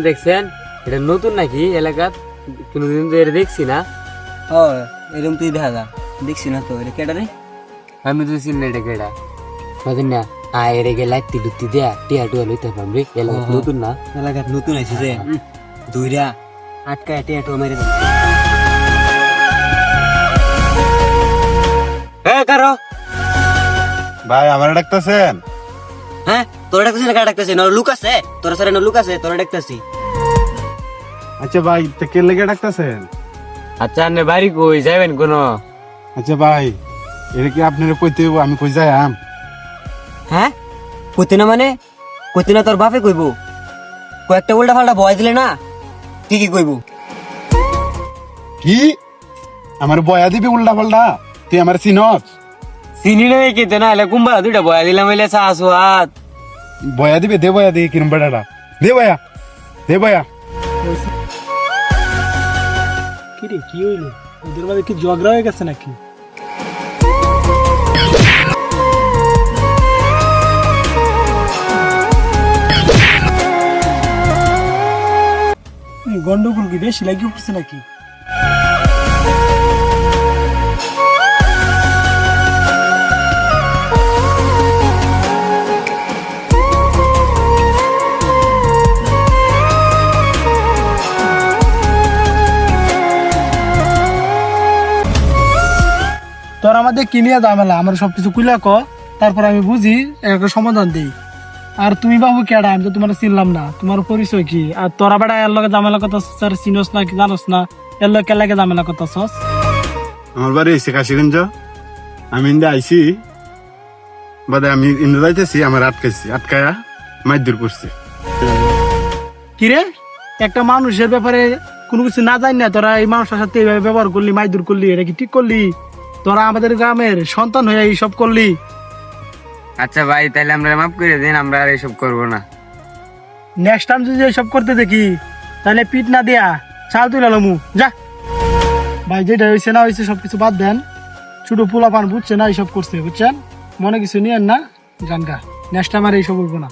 দেখছেন এটা নতুন নাকি এলাকাত? কোনোদিন তো এটা দেখছি না। ও এরকম তুই দেখা যা দেখছি না তো এটা কেডা রে? আমি তো চিনি না এটা কেডা। বুঝলেন না, এর গে লাইতি লুতি দেয়া টিয়া টুয়া লইতে পারবি। এলাকাত নতুন না, এলাকাত নতুন আছে যে দুইরা আটকা টেটো মেরে দেব। কারো ভাই আমার ডাকতেছেন? হ্যাঁ তোরা ডাকতেছিস না? কারা ডাকতেছে? না লুক আছে তোরা সারে না লুক আছে তোরা ডাকতেছি। আচ্ছা ভাই তা কে লেগে ডাকতেছেন? আচ্ছা আপনি বাড়ি কই যাবেন কোন? আচ্ছা ভাই এটা কি আপনার কইতে হইব? আমি কই যাই আম? হ্যাঁ কইতে না মানে কইতে না তোর বাপে কইবো? কয়েকটা উল্টা ফাল্টা ভয় দিলে না ঠিকই কইবো। কি আমার বয়া দিবি উল্টা পাল্টা? তুই আমার চিনস? চিনি নাই কেতে না এলে কুম্বা দুইটা বয়া দিলাম এলে চা হাত বয়া দিবে? দে বয়া দিয়ে কিরম বেড়াটা দে বয়া, দে বয়া। কি রে কি হইলো? ওদের মধ্যে কি ঝগড়া হয়ে গেছে নাকি? গন্ডগোল কি বেশি লাগিয়ে পড়ছে নাকি? তোর আমাদের কিনিয়া ঝামেলা আমার সবকিছু কুইলা ক, তারপর আমি বুঝি একটা সমাধান দিই। আর তুমি বাবু কেডা? আমি তো তোমার চিনলাম না, তোমার পরিচয় কি? আর তোরা বেড়া এর লগে ঝামেলা কথা চিনস না কি জানোস না? এর লগে কেলাকে ঝামেলা কথা সস? আমার বাড়ি এসে কাশিগঞ্জ, আমি ইন্দা আইসি বাদে আমি ইন্দা যাইতেছি, আমার আটকায়া মাইদুর করছে। কিরে একটা মানুষের ব্যাপারে কোনো কিছু না জানি না তোরা এই মানুষের সাথে এইভাবে ব্যবহার করলি, মাইদুর করলি, এটা কি ঠিক করলি? তোরা আমাদের গ্রামের সন্তান হয়ে এইসব করলি। আচ্ছা ভাই তাহলে আমরা মাফ করে দিন, আমরা আর এইসব করবো না। নেক্সট টাইম যদি এইসব করতে দেখি তাহলে পিট না দেয়া চাল তুই লালমু যা। ভাই যেটা হয়েছে না হয়েছে সবকিছু বাদ দেন, ছোট পোলা পান বুঝছে না এইসব করছে, বুঝছেন? মনে কিছু নিয়েন না, জানগা নেক্সট টাইম আর এইসব বলবো না।